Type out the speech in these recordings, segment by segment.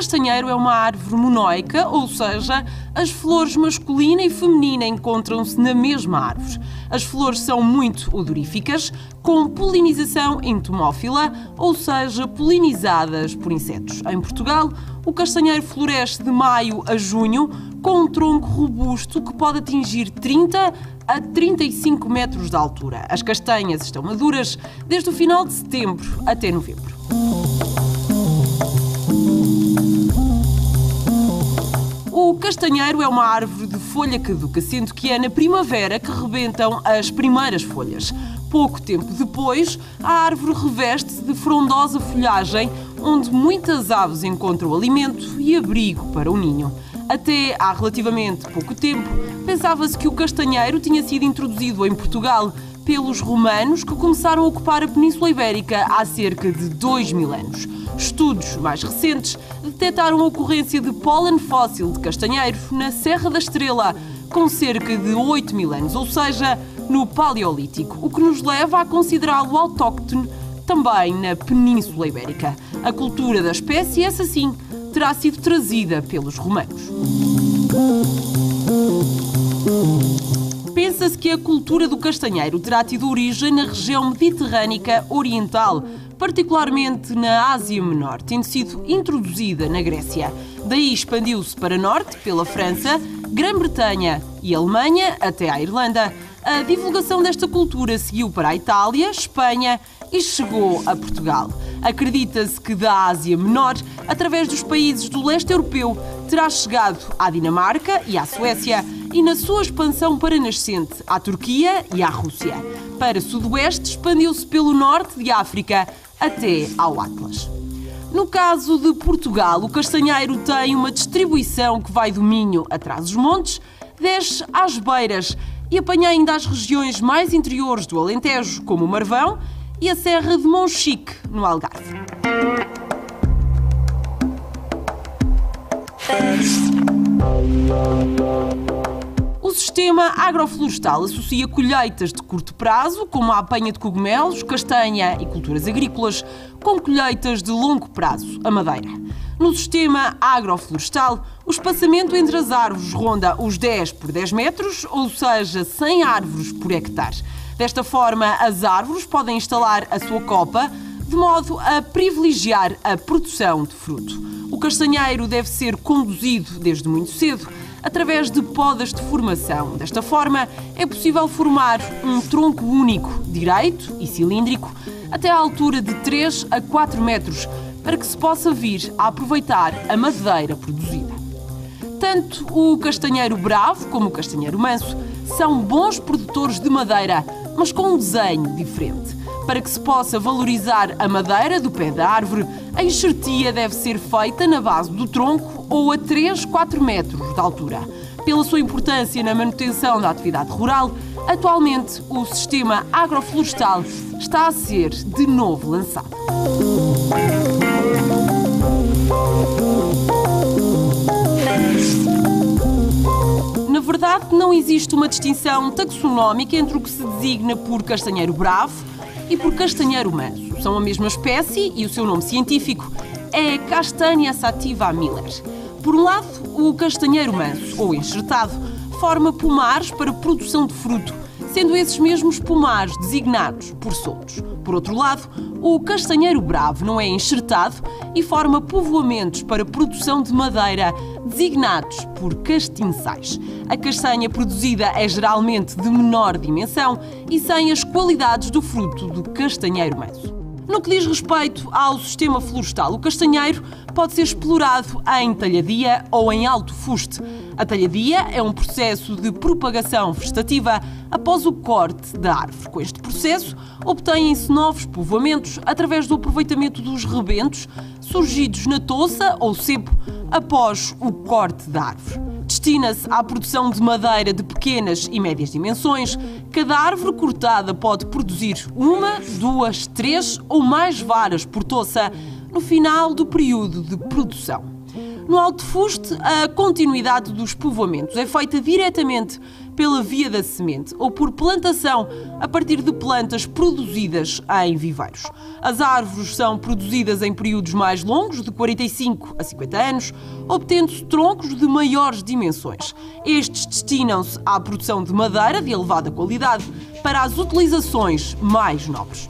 castanheiro é uma árvore monoica, ou seja, as flores masculina e feminina encontram-se na mesma árvore. As flores são muito odoríficas, com polinização entomófila, ou seja, polinizadas por insetos. Em Portugal, o castanheiro floresce de maio a junho, com um tronco robusto que pode atingir 30 a 35 metros de altura. As castanhas estão maduras desde o final de setembro até novembro. O castanheiro é uma árvore de folha caduca, sendo que é na primavera que rebentam as primeiras folhas. Pouco tempo depois, a árvore reveste-se de frondosa folhagem, onde muitas aves encontram alimento e abrigo para o ninho. Até há relativamente pouco tempo, pensava-se que o castanheiro tinha sido introduzido em Portugal pelos romanos, que começaram a ocupar a Península Ibérica há cerca de 2000 anos. Estudos mais recentes detectaram a ocorrência de pólen fóssil de castanheiro na Serra da Estrela, com cerca de 8000 anos, ou seja, no Paleolítico, o que nos leva a considerá-lo autóctone também na Península Ibérica. A cultura da espécie, essa sim, terá sido trazida pelos romanos. Pensa-se que a cultura do castanheiro terá tido origem na região mediterrânica oriental, particularmente na Ásia Menor, tendo sido introduzida na Grécia. Daí expandiu-se para norte, pela França, Grã-Bretanha e Alemanha, até à Irlanda. A divulgação desta cultura seguiu para a Itália, Espanha e chegou a Portugal. Acredita-se que da Ásia Menor, através dos países do leste europeu, terá chegado à Dinamarca e à Suécia e, na sua expansão para nascente, à Turquia e à Rússia. Para sudoeste, expandiu-se pelo norte de África até ao Atlas. No caso de Portugal, o castanheiro tem uma distribuição que vai do Minho atrás dos montes, desce às beiras e apanha ainda as regiões mais interiores do Alentejo, como o Marvão e a Serra de Monchique, no Algarve. O sistema agroflorestal associa colheitas de curto prazo, como a apanha de cogumelos, castanha e culturas agrícolas, com colheitas de longo prazo, a madeira. No sistema agroflorestal, o espaçamento entre as árvores ronda os 10 por 10 metros, ou seja, 100 árvores por hectare. Desta forma, as árvores podem instalar a sua copa, de modo a privilegiar a produção de fruto. O castanheiro deve ser conduzido desde muito cedo, através de podas de formação. Desta forma, é possível formar um tronco único, direito e cilíndrico, até à altura de 3 a 4 metros, para que se possa vir a aproveitar a madeira produzida. Tanto o castanheiro bravo como o castanheiro manso são bons produtores de madeira, mas com um desenho diferente. Para que se possa valorizar a madeira do pé da árvore, a enxertia deve ser feita na base do tronco ou a 3, 4 metros de altura. Pela sua importância na manutenção da atividade rural, atualmente o sistema agroflorestal está a ser de novo lançado. Na verdade, não existe uma distinção taxonómica entre o que se designa por castanheiro bravo e por castanheiro manso. São a mesma espécie e o seu nome científico é Castanea sativa miller. Por um lado, o castanheiro manso, ou enxertado, forma pomares para produção de fruto, sendo esses mesmos pomares designados por soltos. Por outro lado, o castanheiro bravo não é enxertado e forma povoamentos para produção de madeira, designados por castiçais. A castanha produzida é geralmente de menor dimensão e sem as qualidades do fruto do castanheiro manso. No que diz respeito ao sistema florestal, o castanheiro pode ser explorado em talhadia ou em alto fuste. A talhadia é um processo de propagação vegetativa após o corte da árvore. Com este processo, obtêm-se novos povoamentos através do aproveitamento dos rebentos surgidos na touça ou cepo após o corte da árvore. Destina-se à produção de madeira de pequenas e médias dimensões. Cada árvore cortada pode produzir 1, 2, 3 ou mais varas por touça no final do período de produção. No alto fuste, a continuidade dos povoamentos é feita diretamente pela via da semente ou por plantação a partir de plantas produzidas em viveiros. As árvores são produzidas em períodos mais longos, de 45 a 50 anos, obtendo-se troncos de maiores dimensões. Estes destinam-se à produção de madeira de elevada qualidade para as utilizações mais nobres.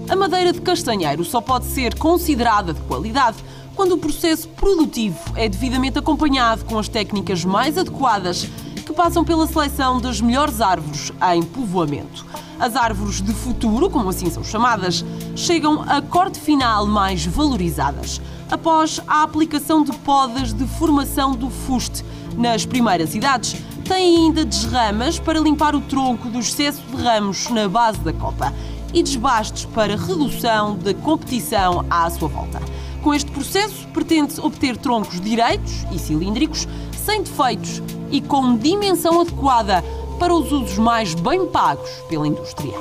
A madeira de castanheiro só pode ser considerada de qualidade quando o processo produtivo é devidamente acompanhado com as técnicas mais adequadas, que passam pela seleção das melhores árvores em povoamento. As árvores de futuro, como assim são chamadas, chegam a corte final mais valorizadas, após a aplicação de podas de formação do fuste. Nas primeiras idades, têm ainda desramas para limpar o tronco do excesso de ramos na base da copa e desbastos para redução da competição à sua volta. Com este processo, pretende-se obter troncos direitos e cilíndricos, sem defeitos e com dimensão adequada para os usos mais bem pagos pela indústria.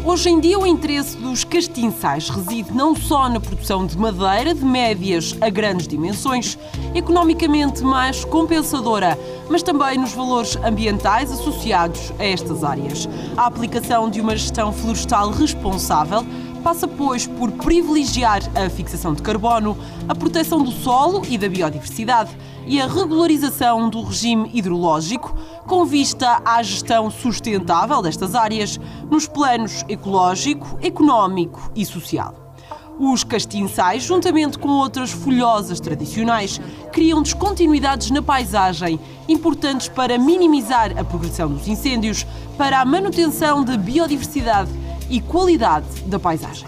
Hoje em dia, o interesse dos castiçais reside não só na produção de madeira de médias a grandes dimensões, economicamente mais compensadora, mas também nos valores ambientais associados a estas áreas. A aplicação de uma gestão florestal responsável passa, pois, por privilegiar a fixação de carbono, a proteção do solo e da biodiversidade e a regularização do regime hidrológico, com vista à gestão sustentável destas áreas nos planos ecológico, económico e social. Os castiçais, juntamente com outras folhosas tradicionais, criam descontinuidades na paisagem, importantes para minimizar a progressão dos incêndios, para a manutenção da biodiversidade e qualidade da paisagem.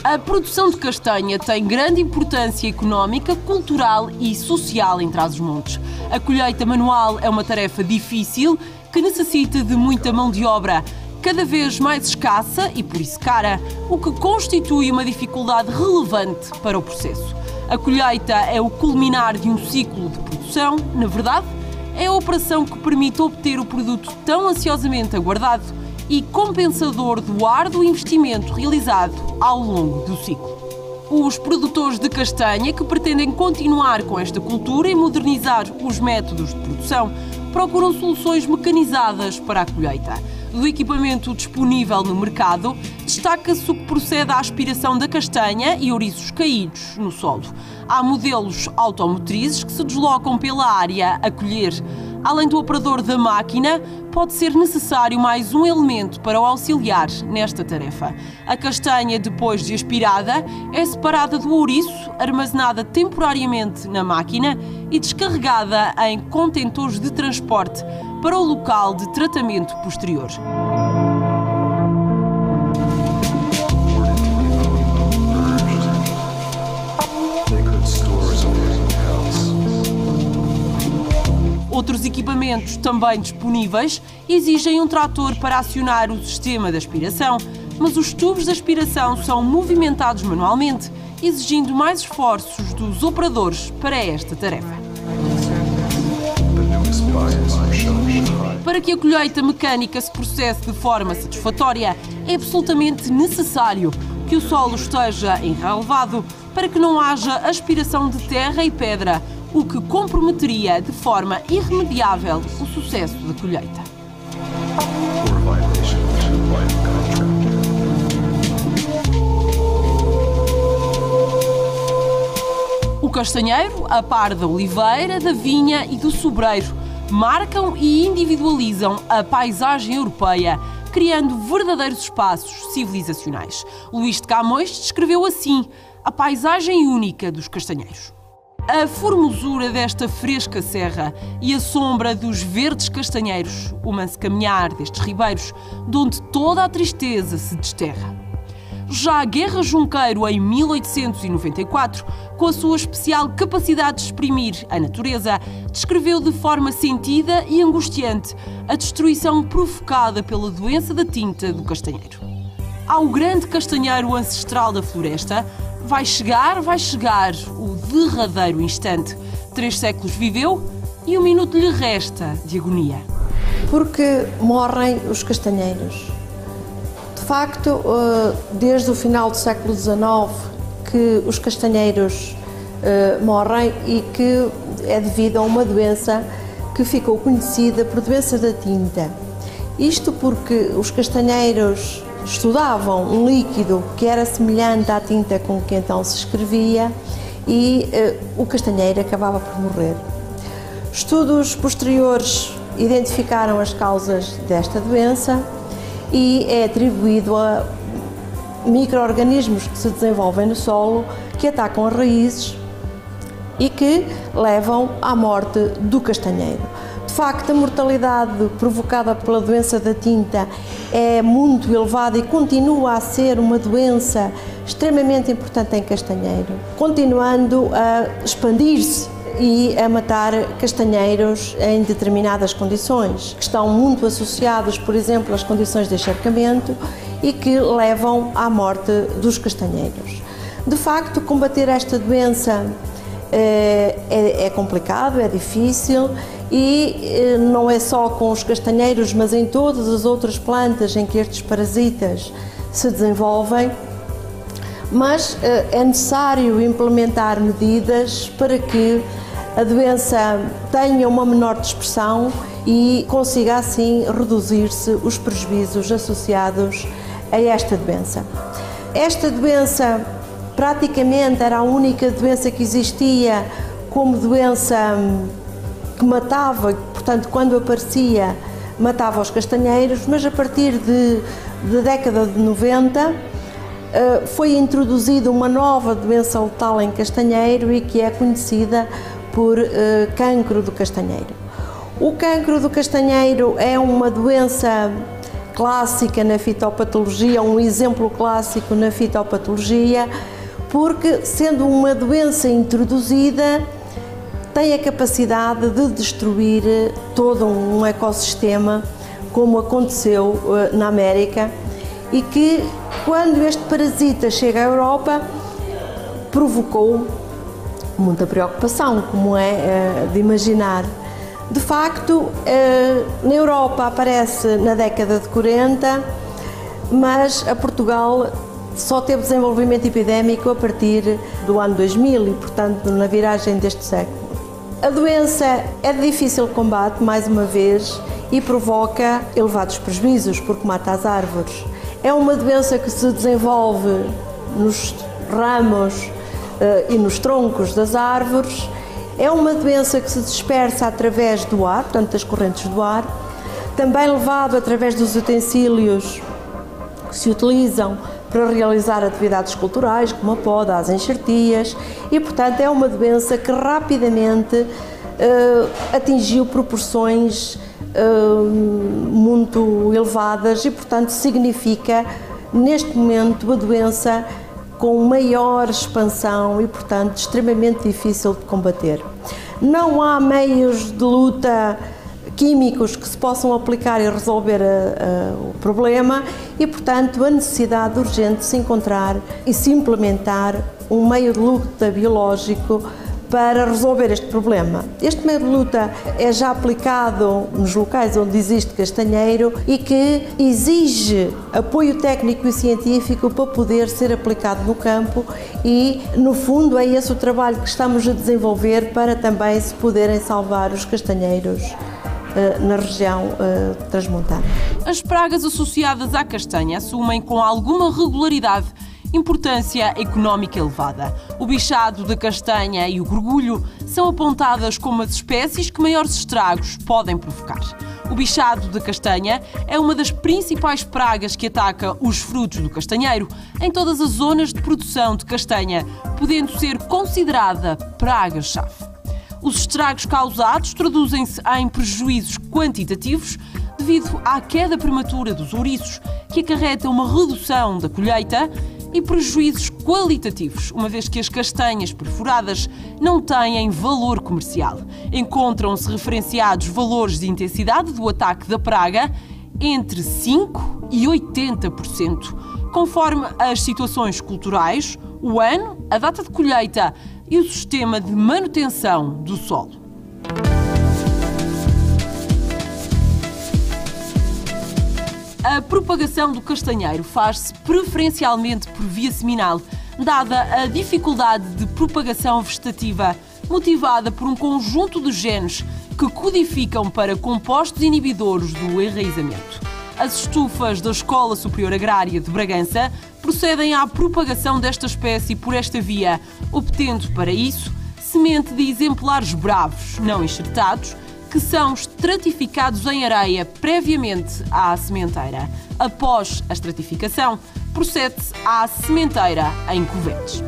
A produção de castanha tem grande importância económica, cultural e social em Trás-os-Montes. A colheita manual é uma tarefa difícil que necessita de muita mão de obra, cada vez mais escassa e por isso cara, o que constitui uma dificuldade relevante para o processo. A colheita é o culminar de um ciclo de produção, na verdade, é a operação que permite obter o produto tão ansiosamente aguardado e compensador do árduo investimento realizado ao longo do ciclo. Os produtores de castanha que pretendem continuar com esta cultura e modernizar os métodos de produção procuram soluções mecanizadas para a colheita. Do equipamento disponível no mercado, destaca-se o que procede à aspiração da castanha e ouriços caídos no solo. Há modelos automotrizes que se deslocam pela área a colher. Além do operador da máquina, pode ser necessário mais um elemento para o auxiliar nesta tarefa. A castanha, depois de aspirada, é separada do ouriço, armazenada temporariamente na máquina e descarregada em contentores de transporte para o local de tratamento posterior. Outros equipamentos também disponíveis exigem um trator para acionar o sistema de aspiração, mas os tubos de aspiração são movimentados manualmente, exigindo mais esforços dos operadores para esta tarefa. Para que a colheita mecânica se processe de forma satisfatória, é absolutamente necessário que o solo esteja enrelvado para que não haja aspiração de terra e pedra, o que comprometeria de forma irremediável o sucesso da colheita. O castanheiro, a par da oliveira, da vinha e do sobreiro, marcam e individualizam a paisagem europeia, criando verdadeiros espaços civilizacionais. Luís de Camões descreveu assim a paisagem única dos castanheiros. A formosura desta fresca serra e a sombra dos verdes castanheiros, o manso caminhar destes ribeiros, de onde toda a tristeza se desterra. Já a Guerra Junqueiro, em 1894, com a sua especial capacidade de exprimir a natureza, descreveu de forma sentida e angustiante a destruição provocada pela doença da tinta do castanheiro. Ao grande castanheiro ancestral da floresta, vai chegar o derradeiro instante. 3 séculos viveu e 1 minuto lhe resta de agonia. Porque morrem os castanheiros. De facto, desde o final do século XIX que os castanheiros morrem e que é devido a uma doença que ficou conhecida por doença da tinta. Isto porque os castanheiros estudavam um líquido que era semelhante à tinta com que então se escrevia e o castanheiro acabava por morrer. Estudos posteriores identificaram as causas desta doença e é atribuído a micro-organismos que se desenvolvem no solo, que atacam as raízes e que levam à morte do castanheiro. De facto, a mortalidade provocada pela doença da tinta é muito elevada e continua a ser uma doença extremamente importante em castanheiro, continuando a expandir-se e a matar castanheiros em determinadas condições, que estão muito associados, por exemplo, às condições de encharcamento e que levam à morte dos castanheiros. De facto, combater esta doença é complicado, é difícil e não é só com os castanheiros, mas em todas as outras plantas em que estes parasitas se desenvolvem. Mas é necessário implementar medidas para que a doença tenha uma menor dispersão e consiga assim reduzir-se os prejuízos associados a esta doença. Esta doença praticamente era a única doença que existia como doença que matava, portanto, quando aparecia, matava os castanheiros, mas a partir da década de 90 foi introduzida uma nova doença letal em castanheiro e que é conhecida por cancro do castanheiro. O cancro do castanheiro é uma doença clássica na fitopatologia, um exemplo clássico na fitopatologia, porque, sendo uma doença introduzida, tem a capacidade de destruir todo um ecossistema, como aconteceu na América, e que, quando este parasita chega à Europa, provocou muita preocupação, como é de imaginar. De facto, na Europa aparece na década de 40, mas a Portugal só teve desenvolvimento epidémico a partir do ano 2000 e, portanto, na viragem deste século. A doença é de difícil combate, mais uma vez, e provoca elevados prejuízos, porque mata as árvores. É uma doença que se desenvolve nos ramos e nos troncos das árvores. É uma doença que se dispersa através do ar, portanto, das correntes do ar, também levado através dos utensílios que se utilizam para realizar atividades culturais, como a poda, as enxertias, e, portanto, é uma doença que rapidamente atingiu proporções muito elevadas e, portanto, significa, neste momento, a doença com maior expansão e, portanto, extremamente difícil de combater. Não há meios de luta químicos que se possam aplicar e resolver o problema e, portanto, a necessidade urgente de se encontrar e se implementar um meio de luta biológico para resolver este problema. Este meio de luta é já aplicado nos locais onde existe castanheiro e que exige apoio técnico e científico para poder ser aplicado no campo e, no fundo, é esse o trabalho que estamos a desenvolver para também se poderem salvar os castanheiros na região transmontana. As pragas associadas à castanha assumem com alguma regularidade importância económica elevada. O bichado da castanha e o gorgulho são apontadas como as espécies que maiores estragos podem provocar. O bichado da castanha é uma das principais pragas que ataca os frutos do castanheiro em todas as zonas de produção de castanha, podendo ser considerada praga-chave. Os estragos causados traduzem-se em prejuízos quantitativos devido à queda prematura dos ouriços, que acarreta uma redução da colheita, e prejuízos qualitativos, uma vez que as castanhas perfuradas não têm valor comercial. Encontram-se referenciados valores de intensidade do ataque da praga entre 5% e 80%, conforme as situações culturais, o ano, a data de colheita e o sistema de manutenção do solo. A propagação do castanheiro faz-se preferencialmente por via seminal, dada a dificuldade de propagação vegetativa, motivada por um conjunto de genes que codificam para compostos inibidores do enraizamento. As estufas da Escola Superior Agrária de Bragança procedem à propagação desta espécie por esta via, obtendo para isso semente de exemplares bravos, não enxertados, que são estratificados em areia previamente à sementeira. Após a estratificação, procede-se à sementeira em covetes.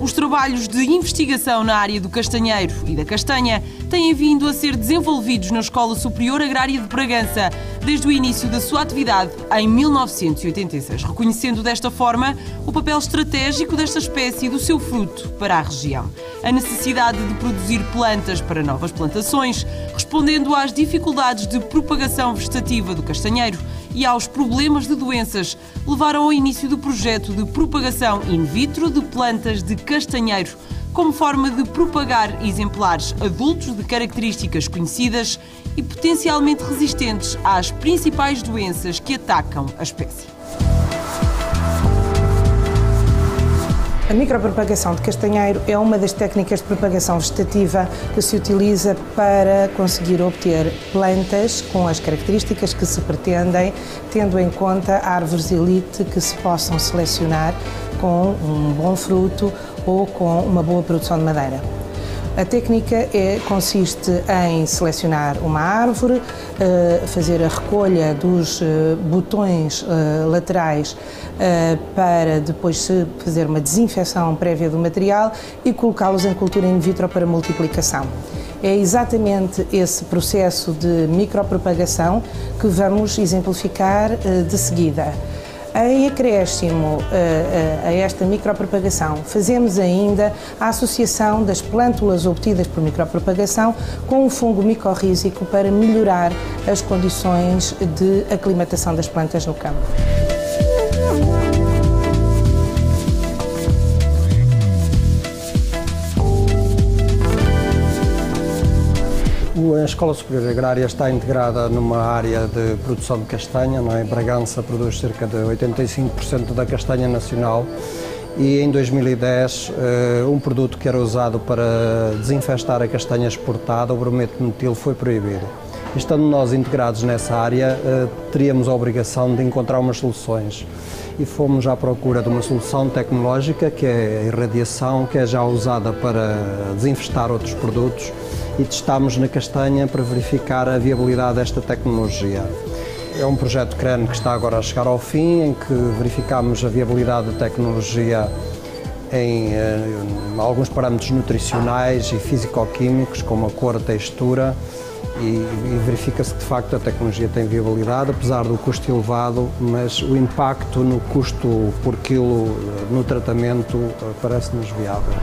Os trabalhos de investigação na área do castanheiro e da castanha têm vindo a ser desenvolvidos na Escola Superior Agrária de Bragança desde o início da sua atividade em 1986, reconhecendo desta forma o papel estratégico desta espécie e do seu fruto para a região. A necessidade de produzir plantas para novas plantações, respondendo às dificuldades de propagação vegetativa do castanheiro e aos problemas de doenças, levaram ao início do projeto de propagação in vitro de plantas de castanheiro, como forma de propagar exemplares adultos de características conhecidas e potencialmente resistentes às principais doenças que atacam a espécie. A micropropagação de castanheiro é uma das técnicas de propagação vegetativa que se utiliza para conseguir obter plantas com as características que se pretendem, tendo em conta árvores elite que se possam selecionar com um bom fruto ou com uma boa produção de madeira. A técnica consiste em selecionar uma árvore, fazer a recolha dos botões laterais para depois se fazer uma desinfecção prévia do material e colocá-los em cultura in vitro para multiplicação. É exatamente esse processo de micropropagação que vamos exemplificar de seguida. Em acréscimo a esta micropropagação, fazemos ainda a associação das plântulas obtidas por micropropagação com o fungo micorrízico para melhorar as condições de aclimatação das plantas no campo. A Escola Superior Agrária está integrada numa área de produção de castanha, não é? Bragança produz cerca de 85% da castanha nacional e em 2010 um produto que era usado para desinfestar a castanha exportada, o brometo de metil, foi proibido. Estando nós integrados nessa área, teríamos a obrigação de encontrar umas soluções e fomos à procura de uma solução tecnológica que é a irradiação, que é já usada para desinfestar outros produtos, e testámos na castanha para verificar a viabilidade desta tecnologia. É um projeto CREN que está agora a chegar ao fim, em que verificamos a viabilidade da tecnologia em alguns parâmetros nutricionais e físico-químicos, como a cor, a textura, e verifica-se que de facto a tecnologia tem viabilidade, apesar do custo elevado, mas o impacto no custo por quilo no tratamento parece-nos viável.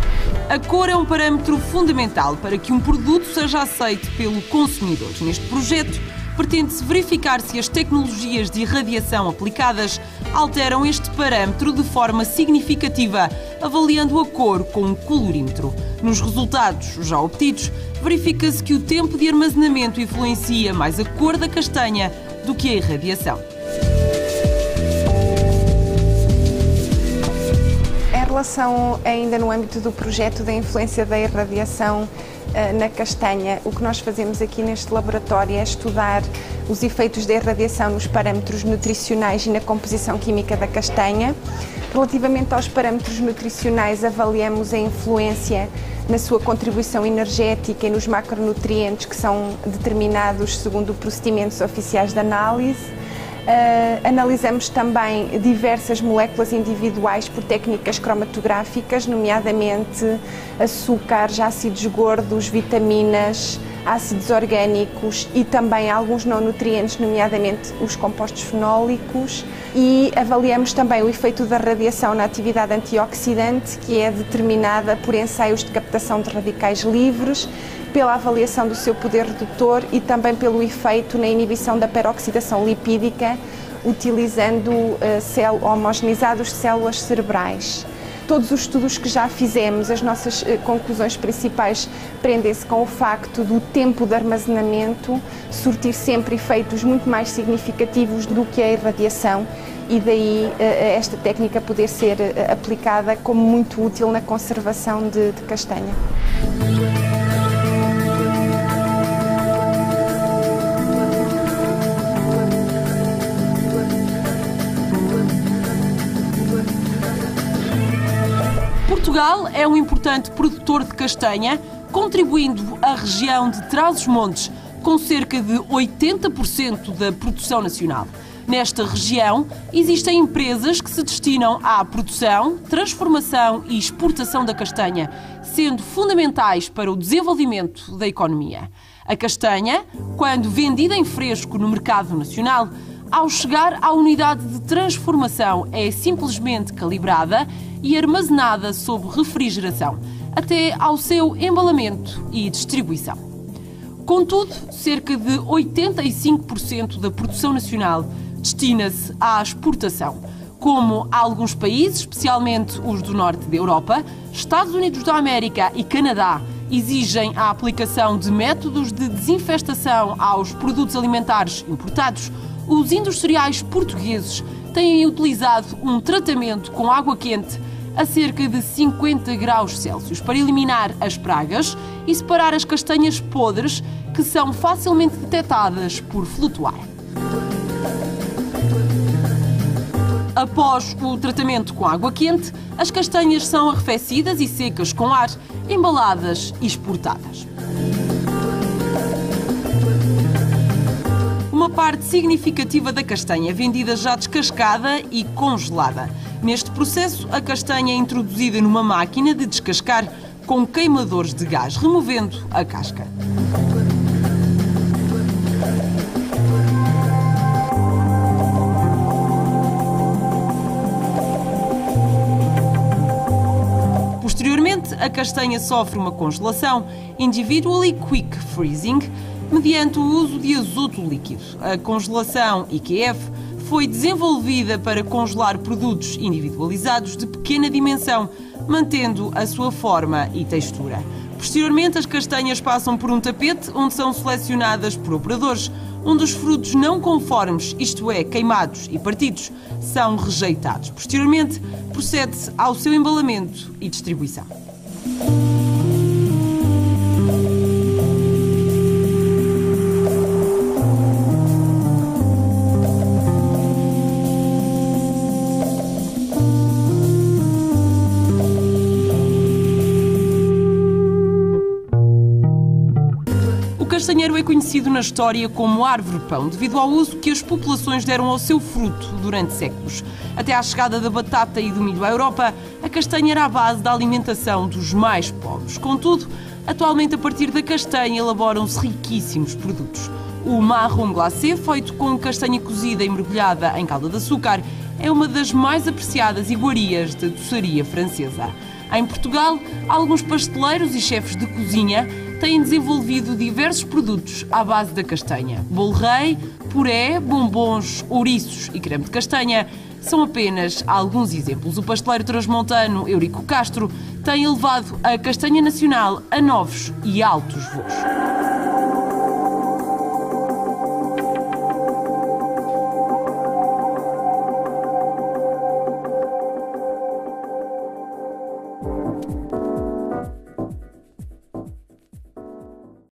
A cor é um parâmetro fundamental para que um produto seja aceito pelo consumidor. Neste projeto, pretende-se verificar se as tecnologias de irradiação aplicadas alteram este parâmetro de forma significativa, avaliando a cor com um colorímetro. Nos resultados já obtidos, verifica-se que o tempo de armazenamento influencia mais a cor da castanha do que a irradiação. Em relação, ainda no âmbito do projeto da influência da irradiação na castanha, o que nós fazemos aqui neste laboratório é estudar os efeitos da irradiação nos parâmetros nutricionais e na composição química da castanha. Relativamente aos parâmetros nutricionais, avaliamos a influência na sua contribuição energética e nos macronutrientes que são determinados segundo procedimentos oficiais de análise. Analisamos também diversas moléculas individuais por técnicas cromatográficas, nomeadamente açúcares, ácidos gordos, vitaminas, ácidos orgânicos e também alguns não nutrientes, nomeadamente os compostos fenólicos. E avaliamos também o efeito da radiação na atividade antioxidante, que é determinada por ensaios de captação de radicais livres, pela avaliação do seu poder redutor e também pelo efeito na inibição da peroxidação lipídica, utilizando homogeneizados de células cerebrais. Todos os estudos que já fizemos, as nossas conclusões principais prendem-se com o facto do tempo de armazenamento surtir sempre efeitos muito mais significativos do que a irradiação, e daí esta técnica poder ser aplicada como muito útil na conservação de castanha. Portugal é um importante produtor de castanha, contribuindo à região de Trás-os-Montes com cerca de 80% da produção nacional. Nesta região, existem empresas que se destinam à produção, transformação e exportação da castanha, sendo fundamentais para o desenvolvimento da economia. A castanha, quando vendida em fresco no mercado nacional, ao chegar à unidade de transformação, é simplesmente calibrada e armazenada sob refrigeração, até ao seu embalamento e distribuição. Contudo, cerca de 85% da produção nacional destina-se à exportação, como alguns países, especialmente os do norte da Europa, Estados Unidos da América e Canadá, exigem a aplicação de métodos de desinfestação aos produtos alimentares importados. Os industriais portugueses têm utilizado um tratamento com água quente a cerca de 50 graus Celsius para eliminar as pragas e separar as castanhas podres que são facilmente detectadas por flutuar. Após o tratamento com água quente, as castanhas são arrefecidas e secas com ar, embaladas e exportadas. Uma parte significativa da castanha é vendida já descascada e congelada. Neste processo, a castanha é introduzida numa máquina de descascar com queimadores de gás, removendo a casca. Posteriormente, a castanha sofre uma congelação Individually Quick Freezing, mediante o uso de azoto líquido. A congelação IQF foi desenvolvida para congelar produtos individualizados de pequena dimensão, mantendo a sua forma e textura. Posteriormente, as castanhas passam por um tapete onde são selecionadas por operadores, onde os frutos não conformes, isto é, queimados e partidos, são rejeitados. Posteriormente, procede-se ao seu embalamento e distribuição. O castanheiro é conhecido na história como árvore-pão, devido ao uso que as populações deram ao seu fruto durante séculos. Até à chegada da batata e do milho à Europa, a castanha era a base da alimentação dos mais pobres. Contudo, atualmente, a partir da castanha, elaboram-se riquíssimos produtos. O marron glacé, feito com castanha cozida e mergulhada em calda de açúcar, é uma das mais apreciadas iguarias da doçaria francesa. Em Portugal, alguns pasteleiros e chefes de cozinha têm desenvolvido diversos produtos à base da castanha. Bolo rei, puré, bombons, ouriços e creme de castanha são apenas alguns exemplos. O pasteleiro transmontano Eurico Castro tem elevado a castanha nacional a novos e altos voos.